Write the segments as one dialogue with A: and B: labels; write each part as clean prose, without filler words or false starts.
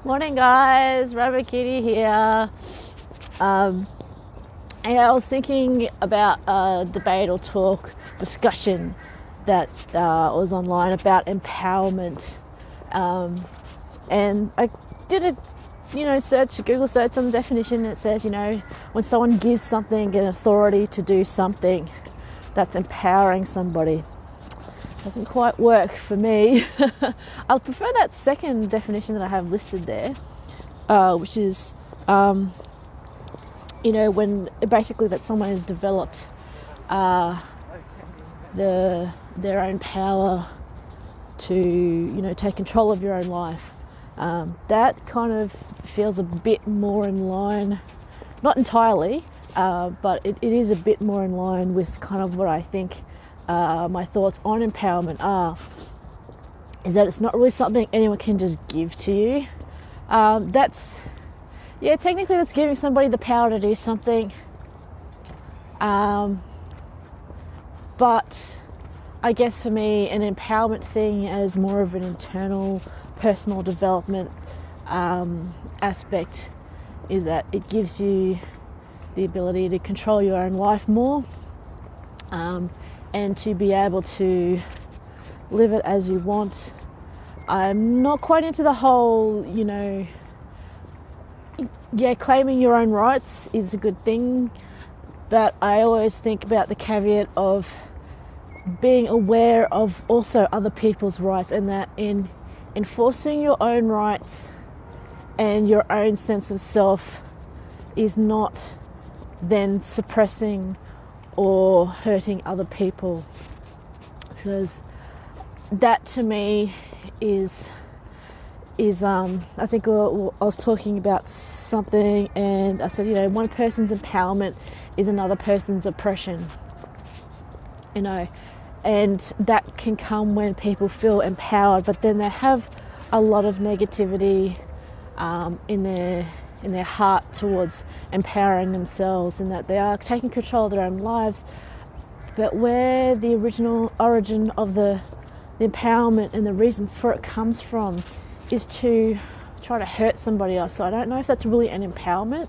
A: Morning guys, Rabbit Kitty here. And I was thinking about a debate or discussion that was online about empowerment. And I did a Google search on the definition. It says, when someone gives something an authority to do something, that's empowering somebody. Doesn't quite work for me. I'll prefer that second definition that I have listed there, which is, when basically that someone has developed their own power to, take control of your own life. That kind of feels a bit more in line, not entirely, but it is a bit more in line with kind of what I think my thoughts on empowerment is that it's not really something anyone can just give to you. Technically that's giving somebody the power to do something. But I guess for me, an empowerment thing as more of an internal personal development aspect is that it gives you the ability to control your own life more, and to be able to live it as you want. I'm not quite into the whole, claiming your own rights is a good thing, but I always think about the caveat of being aware of also other people's rights, and that in enforcing your own rights and your own sense of self is not then suppressing or hurting other people, because that to me is I think I was talking about something and I said, one person's empowerment is another person's oppression, and that can come when people feel empowered, but then they have a lot of negativity in their heart towards empowering themselves, and that they are taking control of their own lives. But where the origin of the empowerment and the reason for it comes from is to try to hurt somebody else. So I don't know if that's really an empowerment.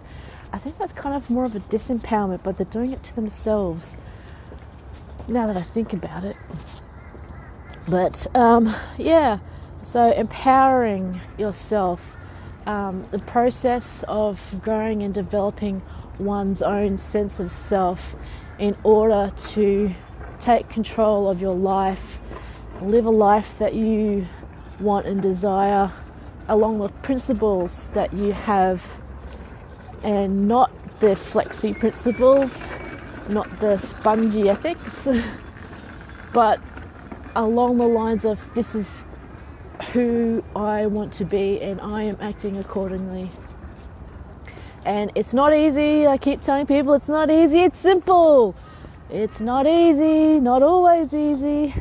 A: I think that's kind of more of a disempowerment, but they're doing it to themselves, now that I think about it. But so empowering yourself, the process of growing and developing one's own sense of self in order to take control of your life, live a life that you want and desire along the principles that you have, and not the flexi principles, not the spongy ethics, but along the lines of, this is who I want to be and I am acting accordingly. And it's not easy. I keep telling people it's not easy, it's simple. It's not easy, not always easy.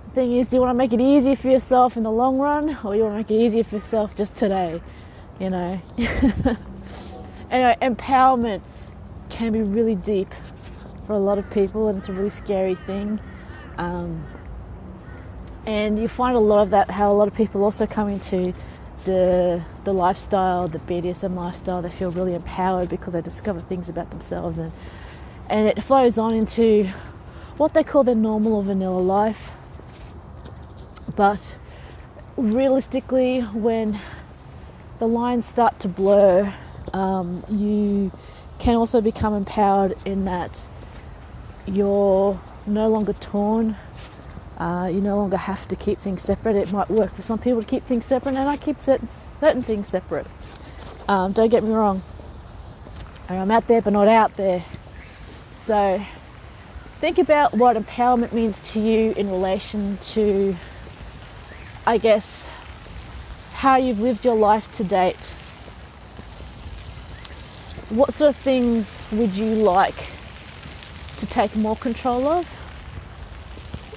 A: The thing is, do you want to make it easier for yourself in the long run, or you want to make it easier for yourself just today? Anyway, empowerment can be really deep for a lot of people, and it's a really scary thing. And you find a lot of that, how a lot of people also come into the lifestyle, the BDSM lifestyle. They feel really empowered because they discover things about themselves, and it flows on into what they call their normal or vanilla life. But realistically, when the lines start to blur, you can also become empowered in that you're no longer torn. You no longer have to keep things separate. It might work for some people to keep things separate, and I keep certain things separate. Don't get me wrong. I'm out there but not out there. So think about what empowerment means to you in relation to, I guess, how you've lived your life to date. What sort of things would you like to take more control of?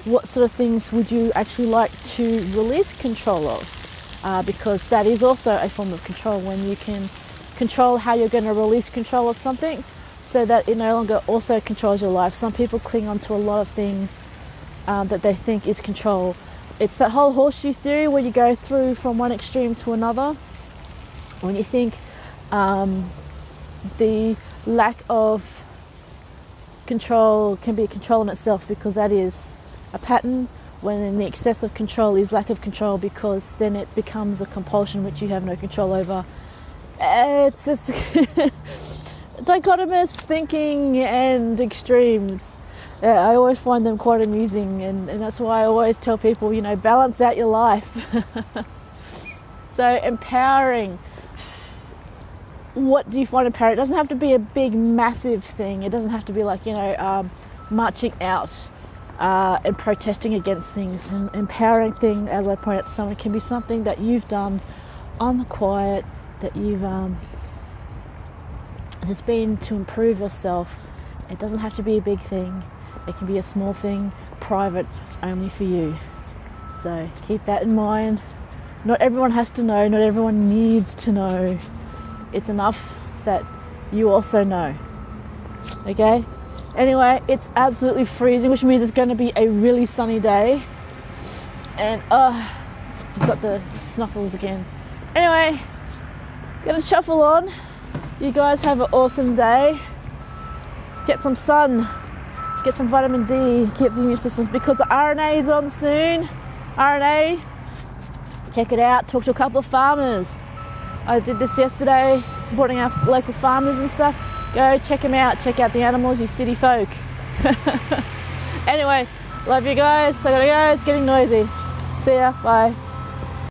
A: What sort of things would you actually like to release control of? Because that is also a form of control, when you can control how you're going to release control of something so that it no longer also controls your life. Some people cling on to a lot of things that they think is control. It's that whole horseshoe theory where you go through from one extreme to another. When you think the lack of control can be a control in itself, because that is a pattern, when the excess of control is lack of control, because then it becomes a compulsion which you have no control over. It's just dichotomous thinking and extremes. I always find them quite amusing, and that's why I always tell people, you know, balance out your life. So empowering, what do you find empowering? It doesn't have to be a big massive thing. It doesn't have to be like, you know, marching out and protesting against things. An empowering thing, as I point out to someone, can be something that you've done on the quiet, that you've has been to improve yourself. It doesn't have to be a big thing. It can be a small thing, private, only for you. So keep that in mind. Not everyone has to know, not everyone needs to know. It's enough that you also know. Okay? Anyway, it's absolutely freezing, which means it's going to be a really sunny day. And I've got the snuffles again. Anyway, gonna shuffle on. You guys have an awesome day. Get some sun, get some vitamin D, keep the immune system, because the RNA is on soon. RNA, check it out. Talk to a couple of farmers. I did this yesterday, supporting our local farmers and stuff. Go check them out. Check out the animals, you city folk. Anyway, love you guys. I gotta go. It's getting noisy. See ya. Bye.